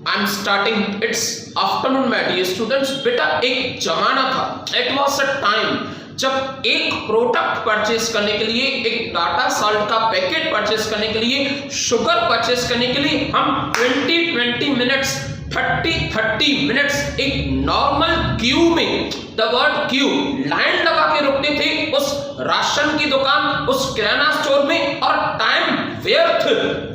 I am starting it's afternoon my dear students. बेटा एक जमाना था, इट वाज अ टाइम जब एक प्रोडक्ट परचेस करने के लिए, एक टाटा साल्ट का पैकेट परचेस करने के लिए, शुगर परचेस करने के लिए हम 20 मिनट्स 30 मिनट्स एक नॉर्मल क्यू में, द वर्ड क्यू, लाइन लगा के रुकते थे उस राशन की दुकान, उस किराना स्टोर में, और टाइम व्यर्थ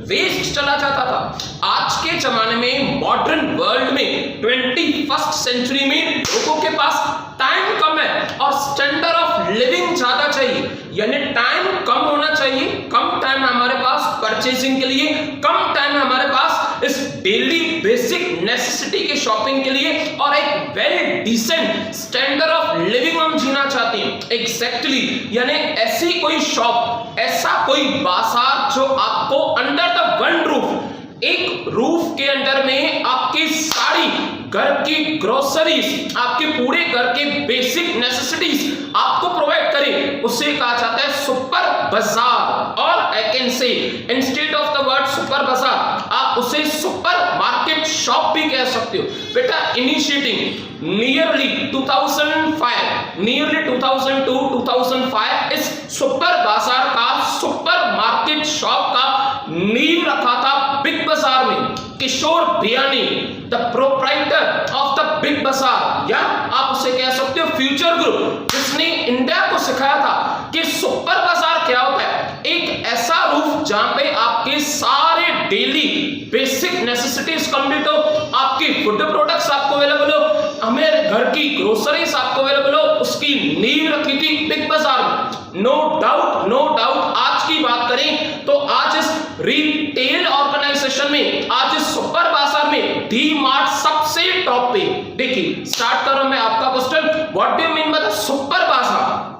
वेस्ट चला जाता था। आज के जमाने में, मॉडर्न वर्ल्ड में, 21st सेंचुरी में लोगों के पास टाइम कम है और स्टैंडर्ड ऑफ लिविंग ज्यादा चाहिए, यानी टाइम कम होना चाहिए। कम टाइम हमारे पास परचेसिंग के लिए, कम टाइम हमारे पास इस डेली बेसिक नेसेसिटी के शॉपिंग के लिए, और एक well decent standard of living हम जीना चाहते हैं। एग्जैक्टली यानी ऐसी कोई शॉप, ऐसा कोई बाजार जो आपको अंडर द वन रूफ, एक रूफ के अंदर में आपकी सारी घर की ग्रोसरीज, आपके पूरे घर के बेसिक नेसेसिटीज आपको प्रोवाइड करे, उसे कहा जाता है सुपर बाजार। और I can say instead of the word super बाजार आप उसे सुपर मार्केट शॉप भी कह सकते हो। बेटा इनिशिएटिंग नियरली 2005, नियरली 2002 2005 इस सुपर बाजार का, सुपर मार्केट शॉप का नींव रखा था बिग बाजार में Kishore Biyani, the proprietor of the Big Bazaar, या आप उसे कह सकते हो फ्यूचर ग्रुप, जिसने इंडिया को सिखाया था कि सुपर बाजार क्या होता है। एक ऐसा रूफ जहां पे आपके सारे डेली बेसिक नेसेसिटीज कंप्लीट हो, आपकी फूड प्रोडक्ट्स आपको अवेलेबल हो, हमें घर की ग्रोसरीज आपको अवेलेबल हो, उसकी नींव रखी थी बिग बाजार में। नो डाउट आज की बात करें तो आज इस रिटेल ऑर्गेनाइजेशन में, आज इस सुपर बाजार में डी मार्ट सबसे टॉप पे। देखिए स्टार्ट करो मैं आपका question, what do you mean by the super बाजार?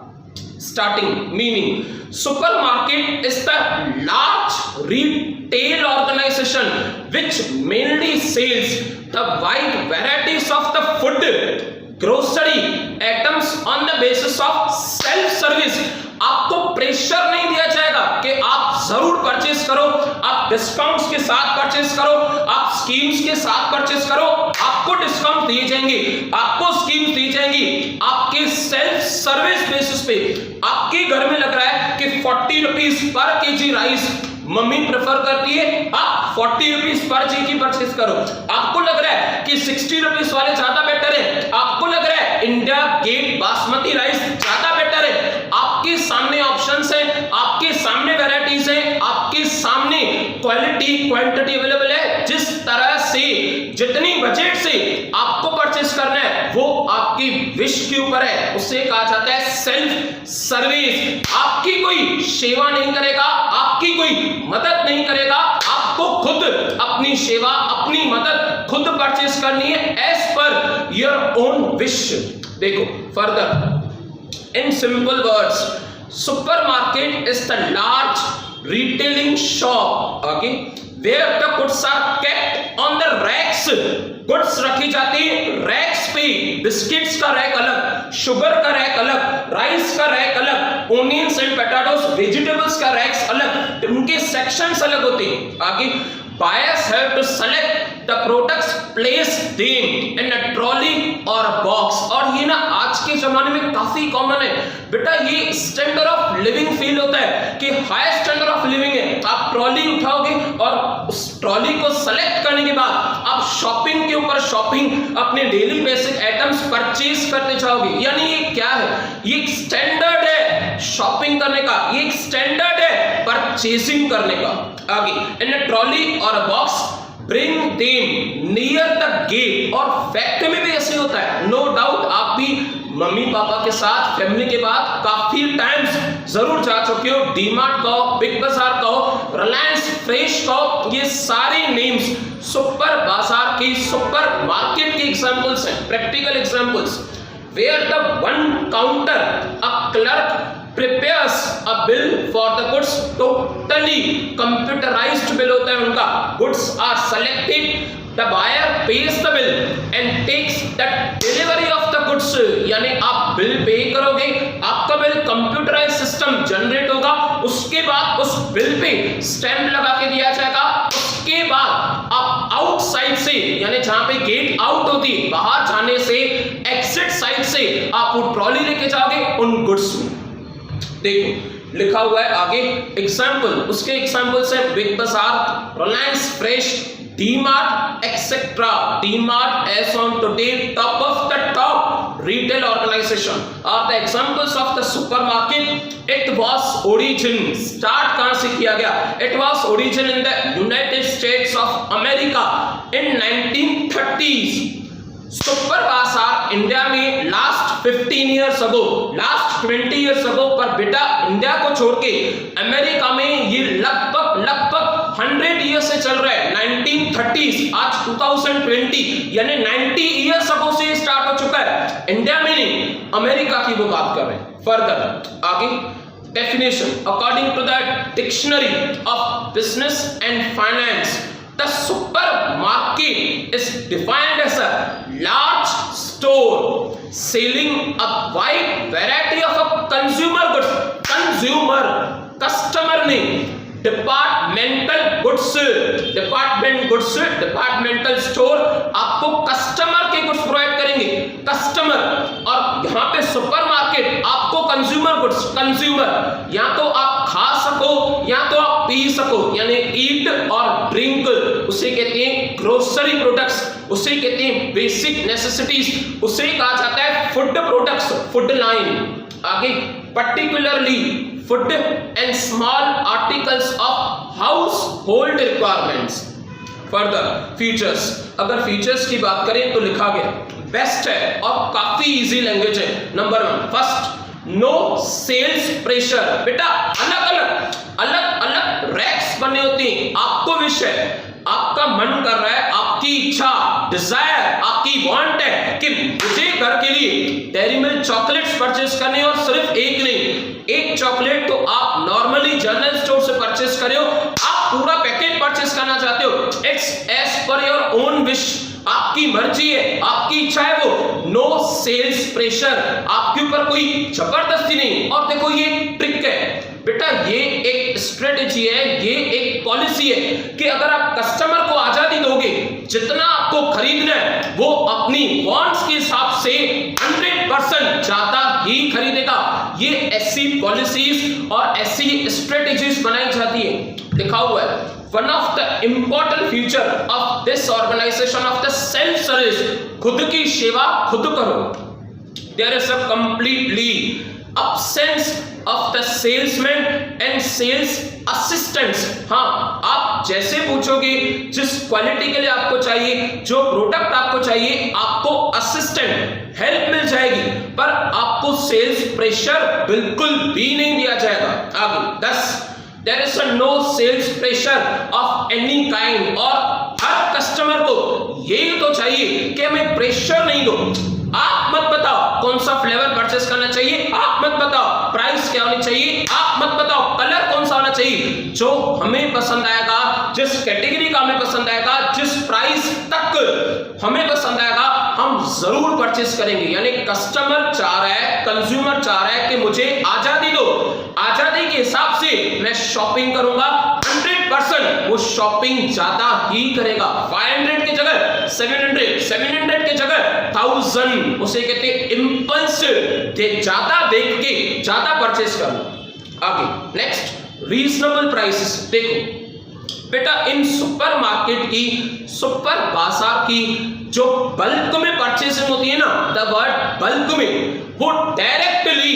Starting meaning, supermarket is the large retail organization which mainly sells the wide varieties of the food, grocery items on the basis of self service। आपको pressure नहीं दिया जाएगा कि आप जरूर purchase करो, आप डिस्काउंट्स के साथ परचेस करो, आप स्कीम्स के साथ परचेस करो, आपको डिस्काउंट दिए जाएंगे, आपको स्कीम्स दी जाएंगी, आपके सेल्फ सर्विस बेसिस पे। आपके घर में लग रहा है कि 40 rupees per KG rice mummy prefer करती है, आप 40 रुपीज पर केजी परचेस करो। आपको लग रहा है कि 60 रुपीज वाले ज्यादा बेटर है, आपको लग रहा है इंडिया गेट बासमती राइस ज्यादा बेटर है। आपके सामने ऑप्शंस हैं, आपके सामने वैरायटीज हैं, आपके सामने क्वालिटी क्वांटिटी अवेलेबल है। जिस तरह से, जितनी बजट से आपको परचेस करना है वो आपकी विश के ऊपर है, उसे कहा जाता है सेल्फ सर्विस। आपकी कोई सेवा नहीं करेगा, आपकी कोई मदद नहीं करेगा, आपको खुद अपनी सेवा, अपनी मदद खुद परचेस करनी है as per your own wish. देखो further in simple words, supermarket is the large retailing shop, okay, where the goods are kept on the racks। Goods रखी जाती है रैक्स पे, बिस्किट्स का रैक अलग, शुगर का रैक अलग, राइस का रैक अलग, ओनियंस एंड पोटैटोस वेजिटेबल्स का रैक्स अलग, उनके सेक्शंस अलग होते हैं। आगे buyers have to select the products, place them in a trolley or a box। और ये ना आज के जमाने में काफी कॉमन है बेटा, ये स्टैंडर्ड ऑफ लिविंग फील होता है कि हाई स्टैंडर्ड ऑफ लिविंग है। आप ट्रॉली उठाओगे और उस ट्रॉली को सेलेक्ट करने के बाद आप शॉपिंग के ऊपर शॉपिंग, अपने डेली बेसिक आइटम्स परचेज करते जाओगे। यानी ये क्या है? ये एक स्टैंडर्ड है शॉपिंग करने का, ये एक स्टैंडर्ड है परचेजिंग करने का। आगे इन अ ट्रॉली और a box, bring them near the gate. और फैक्ट्री में भी ऐसे होता है, नो डाउट आप भी मम्मी पापा के साथ फैमिली के बाद काफी टाइम्स जरूर जा चुके हो। डीमार्ट कहो, बिग बाजार कहो, रिलायंस फ्रेश कहो, ये सारे नेम्स सुपर बाजार के, सुपर मार्केट के एग्जांपल्स हैं, practical examples. Where the one counter a clerk prepares a bill for the goods, totally computerized bill होता है उनका। goods are selected, the buyer pays the bill and takes the delivery of the goods। यानी आप bill pay करोगे, आपका bill computerise system generate होगा, उसके बाद उस बिल पे स्टैंप लगा के दिया जाएगा, उसके बाद आप आउटसाइड से यानी जहां पे गेट आउट होती है, बाहर जाने से एग्जिट साइड से आप वो ट्रॉली लेके जाओगे उन गुड्स में। देखो लिखा हुआ है आगे एग्जाम्पल, उसके एग्जाम्पल्स है big bazaar, Reliance fresh, DMart etcetera. DMart as on today top of the top retail organization are the examples of the supermarket. It was origin, start कहां से किया गया? It was origin in the United States of America in 1930s. Super बाजार India में last 15 years ago, last 20 years ago, पर बेटा India को छोड़ के अमेरिका में ये लगभग 100 ईयर्स से चल रहा है। 1930s, आज 2020 यानी 90 ईयर्स अगो से स्टार्ट हो चुका है। इंडिया में नहीं, अमेरिका की वो बात कर रहे हैं। फर्दर आगे definition, according to the dictionary of business and finance, the supermarket is defined as a large store selling a wide variety of consumer goods. Consumer, customer नहीं, डिपार्टमेंटल गुड्स, डिपार्टमेंटल स्टोर आपको customer के goods provide करेंगे, customer. और यहाँ पे supermarket आपको consumer goods, consumer या तो आप खा सको या तो आप पी सको, यानी ईट और ड्रिंक, उसे कहते हैं ग्रोसरी प्रोडक्ट्स, उसे कहते हैं बेसिक नेसेसिटीज, उसे कहा जाता है फूड प्रोडक्ट्स, फूड लाइन। आगे particularly food and small articles of house hold requirements. Further features, अगर फीचर्स की बात करें तो लिखा गया बेस्ट है और काफी इजी लैंग्वेज है। Number 1 first, no sales pressure. बेटा अलग अलग रैक्स बने होते हैं, आपको विषय, आपका मन कर रहा है, आपकी इच्छा, डिजायर, आपकी वांट है कि मुझे घर के लिए डेयरी मिल्क चॉकलेट्स परचेस करने, और सिर्फ एक नहीं, एक चॉकलेट तो आप नॉर्मली जनरल स्टोर से परचेस करे हो, आप पूरा पैकेट परचेस करना चाहते हो, it's as per your own wish, आपकी मर्जी है, आपकी इच्छा है वो। नो सेल्स प्रेशर, आपके ऊपर कोई जबरदस्ती नहीं। और देखो ये ट्रिक है बेटा, ये एक स्ट्रेटेजी है, ये एक पॉलिसी है कि अगर आप कस्टमर को आजादी दोगे, जितना आपको खरीदना है वो अपनी वांट्स के हिसाब से 100% ज्यादा ही खरीदेगा। ये ऐसी पॉलिसीज और ऐसी स्ट्रेटेजीज बनाई जाती है। लिखा हुआ है one of the important feature of this organization of the self service, खुद की सेवा खुद करो। there is a completely absence of the salesman and sales assistants। हाँ, आप जैसे पूछोगे, जिस क्वालिटी के लिए आपको चाहिए, जो प्रोडक्ट आपको चाहिए, आपको असिस्टेंट हेल्प मिल जाएगी, पर आपको सेल्स प्रेशर बिल्कुल भी नहीं दिया जाएगा। आगे 10, there is a no sales pressure of any kind। और हर कस्टमर को यही तो चाहिए कि हमें प्रेशर नहीं दो। आप मत बताओ कौन सा फ्लेवर परचेस करना चाहिए, आप मत बताओ प्राइस क्या होनी चाहिए, आप मत बताओ कलर कौन सा होना चाहिए, जो हमें पसंद आएगा, जिस कैटेगरी का हमें पसंद आएगा, जिस प्राइस तक हमें पसंद आएगा, हम जरूर परचेस करेंगे। यानी कस्टमर चाह रहा है, कंज्यूमर चाह रहा है कि मुझे आजादी दो, आजादी के हिसाब से मैं शॉपिंग करूंगा, 100% वो शॉपिंग ज्यादा ही करेगा। 500 की जगह 700, 700 की जगह 1000, उसे कहते हैं इंपल्स, ज्यादा देख के ज्यादा परचेस करना। आगे नेक्स्ट, रीजनेबल प्राइसेस। देखो बेटा, इन सुपरमार्केट की, सुपर बाजार की जो बल्क में परचेसिंग होती है ना, द वर्ड बल्क में, वो डायरेक्टली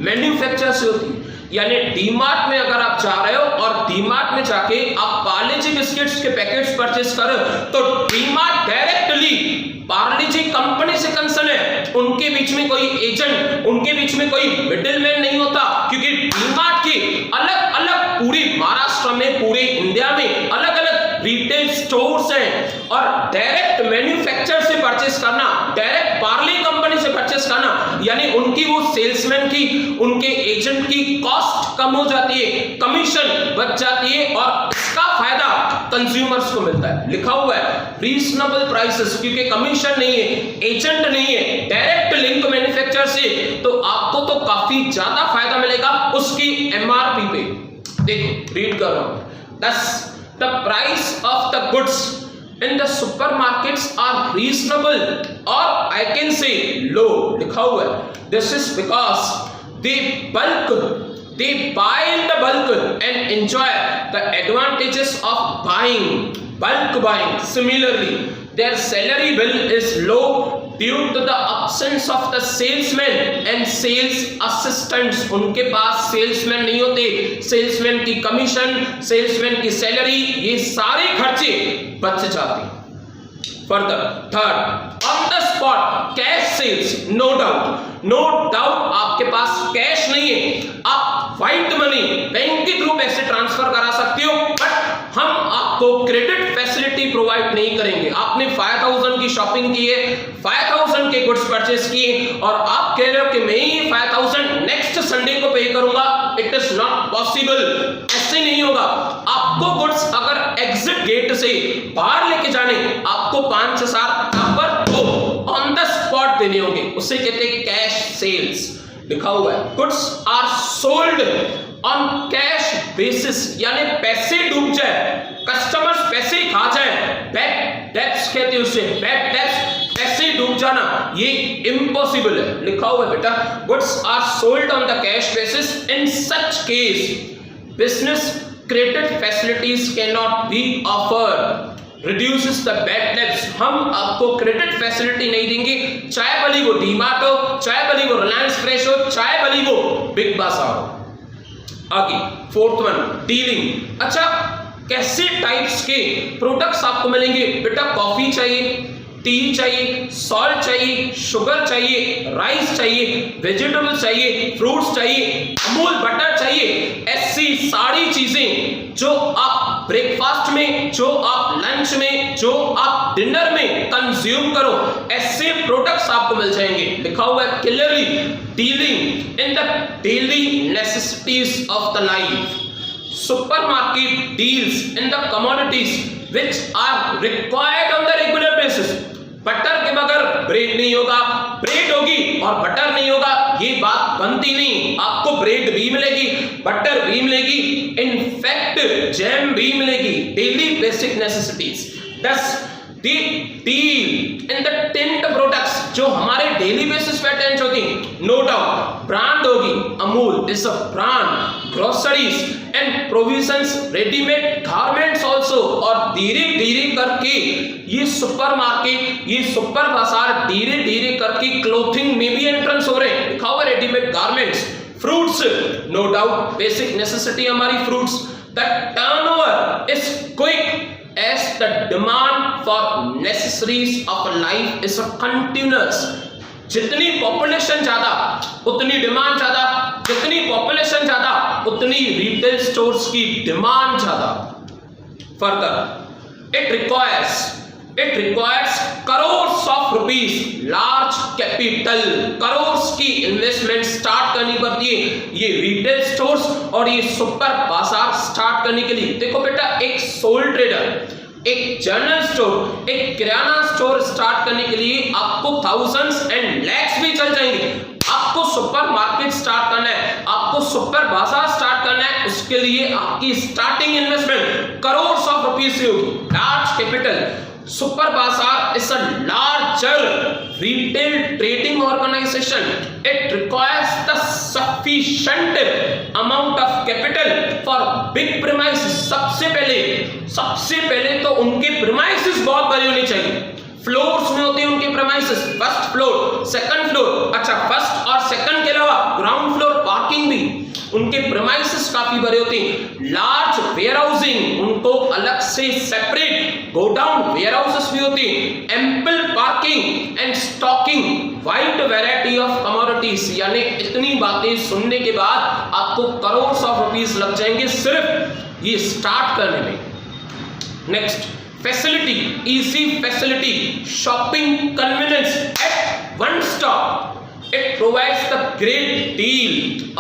मैन्युफैक्चर से होती है। यानी डीमार्ट में अगर आप जा रहे हो और डीमार्ट में जाके आप पार्ले जी बिस्किट्स के पैकेट्स परचेस कर रहे हो, तो डीमार्ट डायरेक्टली पार्ले जी कंपनी से कंसर्न है, उनके बीच में कोई एजेंट, उनके बीच में कोई मिडिलमैन नहीं होता, क्योंकि डीमार्ट के अलग अलग पूरे महाराष्ट्र में, पूरे इंडिया में अलग अलग रिटेल स्टोर्स हैं, और डायरेक्ट मैन्युफैक्चर से परचेस करना, डायरेक्ट पार्ले कंपनी से परचेस करना, यानी उनकी वो सेल्समैन की, उनके एजेंट की कॉस्ट कम हो जाती है, कमीशन बच जाती है, और इसका फायदा कंज्यूमर्स को मिलता है। लिखा हुआ है रीजनेबल प्राइसेस, क्योंकि कमीशन नहीं है, एजेंट नहीं है, डायरेक्ट लिंक मैन्युफैक्चर से, तो आपको तो काफी ज्यादा फायदा मिलेगा उसकी एमआरपी पे। देखो रीड कर रहा हूं, 10, the price of the goods in the supermarkets are reasonable or I can say low, लिखा हुआ है. This is because they buy in the bulk and enjoy the advantages of bulk buying. Similarly, their salary bill is low due to the absence of the salesman and sales assistants. उनके पास salesman नहीं होते, salesman की commission, salesman की salary, ये सारे खर्चे बच जाते हैं. Further, third, on the spot cash sales, no doubt आपके पास कैश नहीं है, आप व्हाइट मनी बैंक के थ्रू पैसे ट्रांसफर करा सकते हो, बट हम आपको क्रेडिट फैसिलिटी प्रोवाइड नहीं करेंगे. आपने 5000 की शॉपिंग की है, 5000 के गुड्स परचेस किए और आप कह रहे हो कि मैं ये 5000 नेक्स्ट संडे को पे करूंगा. इट इज नॉट पॉसिबल, ऐसे नहीं होगा. आपको गुड्स अगर एग्जिट गेट से बाहर लेके जाने, आपको 5000 पर तो ऑन द स्पॉट देने होंगे, उसे कहते हैं कैश सेल्स. लिखा हुआ है goods are sold on cash basis, यानी पैसे डूब जाए, कस्टमर्स पैसे खा जाए, बैड डेब्ट्स कहते हैं उसे, बैड डेब्ट्स, पैसे डूब जाना, ये इम्पॉसिबल है. लिखा हुआ है बेटा, goods are sold on the cash basis. In such case business credit facilities can not be offered, reduces the bad debts. हम आपको क्रेडिट फैसिलिटी नहीं देंगे, चाहे भली वो डीमार्ट हो, चाहे भली वो रिलायंस फ्रेश हो, चाहे भली वो बिग बाजार हो. आगे फोर्थ वन, डीलिंग. अच्छा, कैसे टाइप्स के प्रोडक्ट्स आपको मिलेंगे बेटा? कॉफी चाहिए, टी चाहिए, सॉल्ट चाहिए, शुगर चाहिए, राइस चाहिए, वेजिटेबल चाहिए, फ्रूट्स चाहिए, अमूल बटर चाहिए. ऐसी सारी चीजें जो आप ब्रेकफास्ट में, जो आप लंच में, जो आप डिनर में कंज्यूम करो, ऐसे प्रोडक्ट्स आपको मिल जाएंगे. लिखा हुआ है clearly, dealing in the daily necessities of the life. Supermarket deals in the commodities which are required on the regular basis. Butter के बगैर ब्रेड नहीं होगा, ब्रेड होगी और बटर नहीं होगा, ये बात बनती नहीं. आपको ब्रेड भी मिलेगी, बटर भी मिलेगी, इनफैक्ट जैम भी मिलेगी. Daily basic necessities. This deal in the tinned products, जो हमारे डेली बेसिस पे अटेंड होती हैं. नो डाउट ब्रांड होगी, Amul is a brand. Groceries and provisions, readymade garments also. और धीरे धीरे करके ये सुपरमार्केट, ये सुपर बाजार धीरे धीरे करके क्लोथिंग में भी एंट्रेंस हो रहे हैं. लिखा हुआ readymade garments. Fruits, no doubt basic necessity हमारी fruits. The turnover is quick as the demand for necessaries of life is a continuous. जितनी पॉपुलेशन ज्यादा उतनी डिमांड ज्यादा, जितनी पॉपुलेशन ज्यादा उतनी रिटेल स्टोर्स की डिमांड ज्यादा. Further it requires crores of rupees, large capital, crores की इन्वेस्टमेंट स्टार्ट करनी पड़ती है ये रिटेल स्टोर्स और ये सुपर बाजार स्टार्ट करने के लिए. देखो बेटा, एक सोल ट्रेडर, एक जनरल स्टोर, एक किराना स्टोर स्टार्ट करने के लिए आपको थाउजेंड्स एंड लैक्स भी चल जाएंगे. आपको सुपर मार्केट स्टार्ट करना है, आपको सुपर बाजार स्टार्ट करना है, उसके लिए आपकी starting investment crores of rupees से होगी. Large capital. Super Bazaar is a larger retail trading organization. It requires the sufficient amount of capital for big premises. सबसे पहले तो उनके premises बहुत बड़ी होनी चाहिए. फ्लोर्स में होते हैं उनके premises, first floor, second floor. अच्छा, फर्स्ट और सेकंड के अलावा ग्राउंड फ्लोर पार्किंग भी. उनके प्रेमाइसेस काफी बड़े होते हैं. लार्ज वेयरहाउसिंग, उनको अलग से सेपरेट गोडाउन वेयरहाउसेस भी होते हैं. Ample parking and stocking wide variety of commodities. यानी इतनी बातें सुनने के बाद आपको करोर्स ऑफ रुपीस लग जाएंगे सिर्फ ये स्टार्ट करने में. Next, facility, easy facility, shopping convenience at one stop. It provides the great deal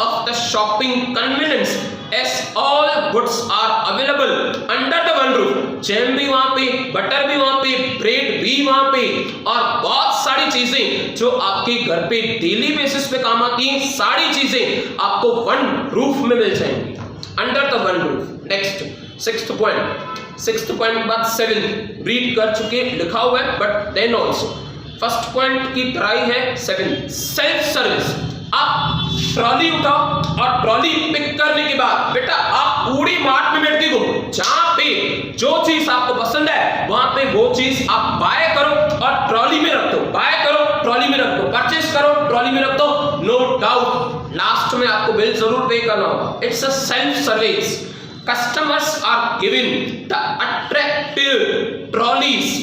of the shopping convenience as all goods are available under the one roof. Jam भी वहाँ पे, butter भी वहाँ पे, ब्रेड भी वहाँ पे और बहुत सारी चीजें जो आपके घर पे डेली बेसिस पे काम आती हैं, सारी चीजें आपको वन रूफ में मिल जाएंगी, under the one roof. Next, sixth point, sixth point के बाद 7 रीड कर चुके, लिखा हुआ है, but then also first point की तरह ही है 7 सेल्फ सर्विस। आप ट्रॉली उठाओ और ट्रॉली पिक करने के बाद बेटा आप पूरी मार्ट में बैठ के घूमो, जहां पे जो चीज आपको पसंद है वहां पे वो चीज आप बाय करो और ट्रॉली में रख दो, बाय करो ट्रॉली में रख दो, परचेस करो ट्रॉली में रख दो। नो डाउट लास्ट में आपको बिल जरूर पे करना होगा। It's a self service. Customers are given the attractive trolleys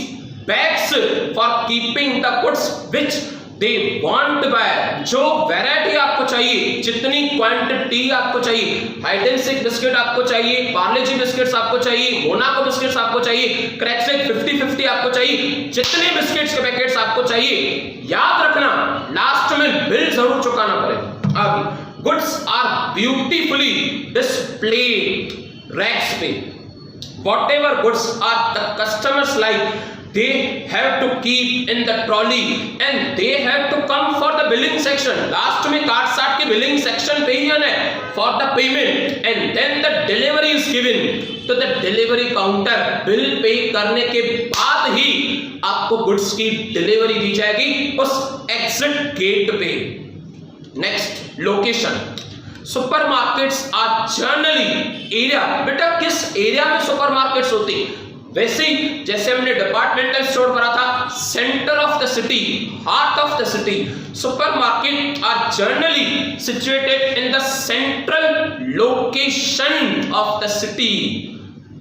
bags for keeping the goods which they want to buy. जो वैरायटी आपको चाहिए, जितनी क्वांटिटी आपको चाहिए, हाइड एंड सीक बिस्किट आपको चाहिए, पार्ले जी बिस्किट्स आपको चाहिए, मोनाको बिस्किट्स आपको चाहिए, क्रैकजेक 50-50 आपको चाहिए, जितने बिस्किट्स के पैकेट्स आपको चाहिए, याद रखना लास्ट में बिल जरूर चुकाना पड़ेगा। आगे goods are beautifully displayed racks पे। Whatever goods are the customers like, they have to keep in the trolley and they have to come for the billing section. Last में कार्ड साट के billing section पे ही है for the payment and then the delivery is given to the delivery counter. Bill pay करने के बाद ही आपको goods की डिलीवरी दी जाएगी उस एग्जिट गेट पे। Next location. Supermarkets are generally area. बेटा किस एरिया में सुपरमार्केट्स होती? वैसे ही जैसे हमने डिपार्टमेंटल स्टोर पढ़ा था, centre of the city, heart of the city. Supermarket are generally situated in the central location of the city.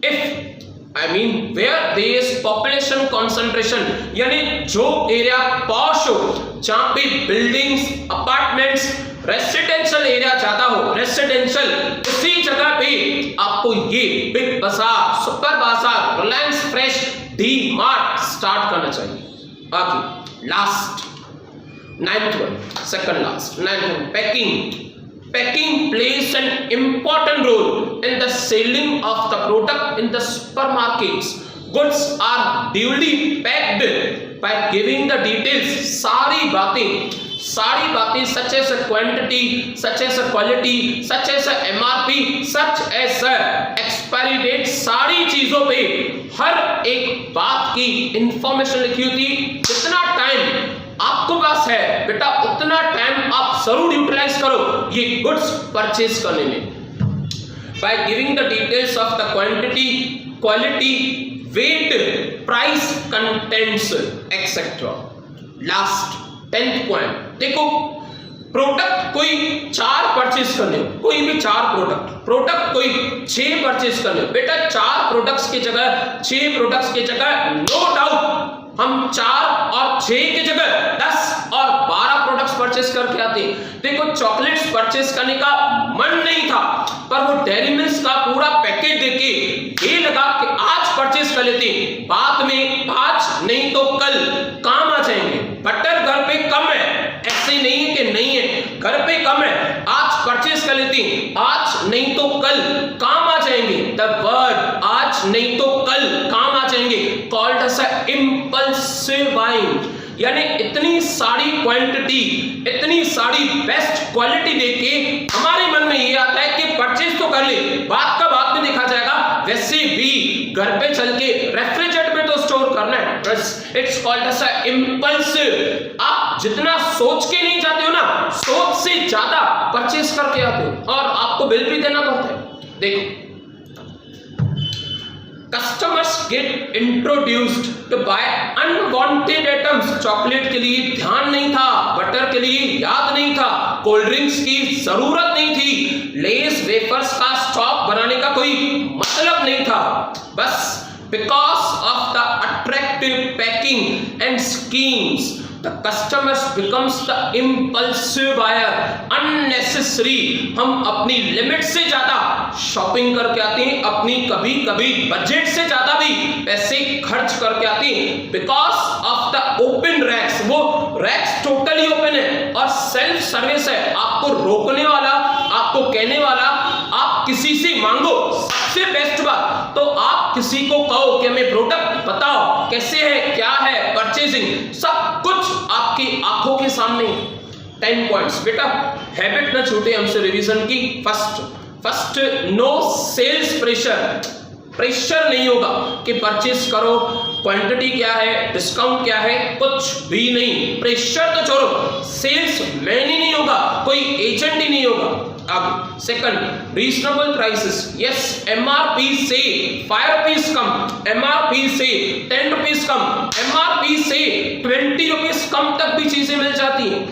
If I mean where there is population concentration, यानी जो area posh हो, जहां पे buildings, apartments, residential area ज्यादा हो, residential, उसी जगह पे आपको ये बिग बाजार, सुपर बाजार, Reliance fresh, D mart start करना चाहिए। बाकी last 9th one, second last 9th one, packing. Packing plays an important role in the selling of the product in the supermarkets. Goods are duly packed by giving the details. सारी बातें such as a quantity, such as a quality, such as a MRP, such as a expiry date, सारी चीजों पे हर एक बात की information लिखी होती। जितना टाइम आपको पास है बेटा उतना टाइम आप जरूर यूटिलाइज करो ये गुड्स परचेज करने में। By giving the details of the quantity, quality, weight, price, contents etcetera. Last 10th point देखो, प्रोडक्ट कोई 4 परचेज करने हो, कोई भी 4 प्रोडक्ट कोई 6 परचेज करने हो, बेटा 4 प्रोडक्ट्स की जगह 6 प्रोडक्ट्स की जगह नो डाउट हम 4 और 6 की जगह 10 और 12 प्रोडक्ट्स परचेस करके आते हैं। देखो चॉकलेट्स परचेस करने का मन नहीं था, पर वो डेयरी मिल्क का पूरा पैकेट देके ये लगा कि आज परचेस कर लेते, बाद में आज नहीं तो कल काम आ जाएंगे। बटर घर पे कम है, ऐसे नहीं है कि नहीं है, घर पे कम है, आज परचेस कर लेते, आज नहीं तो कल काम आ जाएंगे। द वर्ड आज नहीं तो कल काम आ जाएंगे कॉल्ड एज इंपल्सिव बाइंग, यानी इतनी सारी क्वांटिटी, इतनी सारी बेस्ट क्वालिटी देके हमारे मन में ये आता है कि परचेज तो कर ले, बात का बाद में देखा जाएगा। वैसे भी घर पे चल के रेफ्रिजरेटर में तो स्टोर करना है, इट्स कॉल्ड एज इंपल्सिव। आप जितना सोच के नहीं जाते हो ना, सोच से ज्यादा परचेज करके आते हो और आपको बिल भी देना पड़ता है। देखो customers get introduced to buy unwanted items. Chocolate के लिए ध्यान नहीं था, बटर के लिए याद नहीं था, कोल्ड ड्रिंक्स की जरूरत नहीं थी, लेस वेफर्स का स्टॉक बनाने का कोई मतलब नहीं था, बस because of the attractive packing and schemes the customers becomes the impulsive buyer, unnecessary। हम अपनी लिमिट से ज्यादा शॉपिंग करके आते हैं, अपनी कभी कभी बजट से ज्यादा भी पैसे खर्च करके आते हैं, because of the open racks. वो रैक्स टोटली ओपन है और सेल्फ सर्विस है, आपको रोकने वाला, आपको कहने वाला, आप किसी से मांगो, सबसे बेस्ट बात तो आप किसी को कहो कि हमें प्रोडक्ट बताओ कैसे है, क्या है, परचेजिंग सब कुछ आपकी आंखों के सामने। 10 पॉइंट्स बेटा, हैबिट ना छूटे हमसे रिवीजन की। First no sales pressure. Pressure नहीं होगा कि परचेस करो, क्वांटिटी क्या है, डिस्काउंट क्या है, कुछ भी नहीं। प्रेशर तो छोड़ो, सेल्स मैन ही नहीं होगा, कोई एजेंट ही नहीं होगा। अब second, reasonable prices. Yes, MRP से 5 रुपीज कम, एमआरपी से 10 रुपीज कम, एमआरपी से 20 रुपीज कम तक भी चीजें मिल जाती हैं।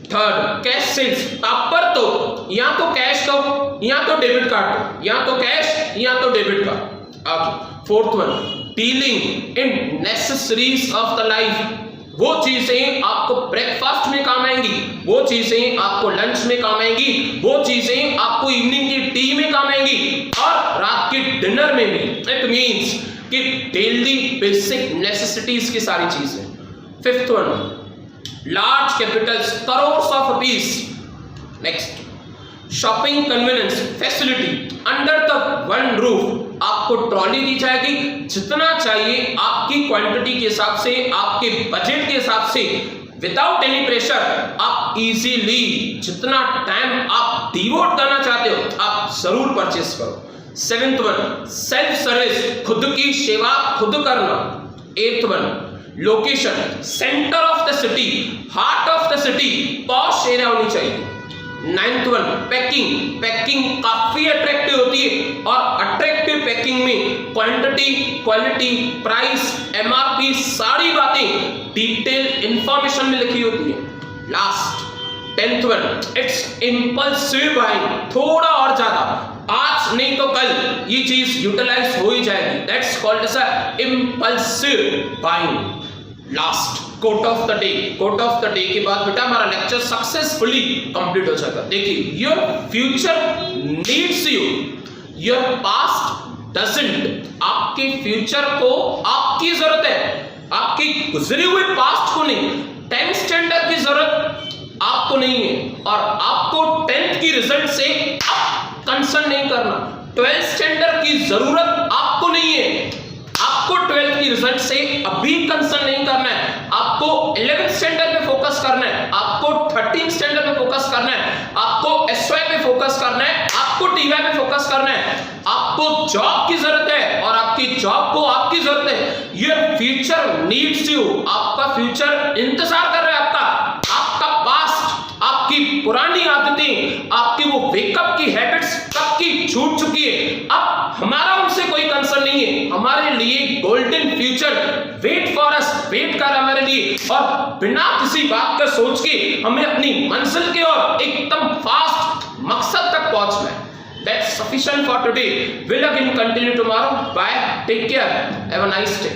Third, cash sales. आप पर तो या तो कैश दो या तो डेबिट कार्ड दो, या तो कैश या तो डेबिट कार्ड। अब fourth one, dealing in necessaries of the life. वो चीजें आपको ब्रेकफास्ट में काम आएंगी, वो चीजें आपको लंच में काम आएंगी, वो चीजें आपको इवनिंग की टी में काम आएंगी और रात के डिनर में भी। इट मींस कि डेली बेसिक नेसेसिटीज की सारी चीजें। Fifth one, large Capitals, crore of rupees. Next, shopping convenience facility under the one roof. आपको ट्रॉली दी जाएगी, जितना चाहिए आपकी क्वांटिटी के हिसाब से, आपके बजट के हिसाब से, विदाउट एनी प्रेशर। आप इजीली जितना टाइम आप डिवोट करना चाहते हो आप जरूर परचेस करो। सेवेंथ वन, सेल्फ सर्विस, खुद की सेवा खुद करना। Eighth one, location, centre of the city, heart of the city, posh area होनी चाहिए। Ninth one, packing. पैकिंग काफी अट्रैक्टिव होती है और अट्रैक्टिव पैकिंग में क्वांटिटी, क्वालिटी, प्राइस, एमआरपी सारी बातें डिटेल इंफॉर्मेशन में लिखी होती है। Last, tenth one, it's impulsive buying. थोड़ा और ज्यादा, आज नहीं तो कल ये चीज यूटिलाइज हो ही जाएगी। That's called as impulsive buying. Last, quote of the day. Quote of the day के बाद बेटा हमारा लेक्चर सक्सेसफुली कंप्लीट हो जाएगा। देखिए, your future needs you, your past doesn't. आपके फ्यूचर को आपकी जरूरत है, आपकी गुजरे हुए पास्ट को नहीं। 10th स्टैंडर्ड की जरूरत आपको नहीं है और आपको 10th की रिजल्ट से कंसर्न नहीं करना। 12th स्टैंडर्ड की जरूरत आपको नहीं है, आपको 12th की रिजल्ट से अभी कंसर्न नहीं करना है। आपको 11th स्टैंडर्ड पे फोकस करना है, आपको 13th स्टैंडर्ड पे फोकस करना है, आपको एसवाई पे फोकस करना है, आपको टीवाई पे फोकस करना है। आपको जॉब की जरूरत है और आपकी जॉब को आपकी जरूरत है। Your future needs you. आपका फ्यूचर इंतजार कर रहा है आपका पास्ट, आपकी पुरानी आदतें, आपकी वो वेकअप की हैबिट्स कब की छूट चुकी है। अब हमारा उनसे कोई कंसर्न नहीं है। हमारे लिए golden future wait for us, wait कर हमारे लिए और बिना किसी बात का सोच के हमें अपनी मंजिल की ओर एकदम फास्ट मकसद तक पहुंचना है। That's sufficient for today. We'll again continue tomorrow. Bye. Take care. Have a nice day.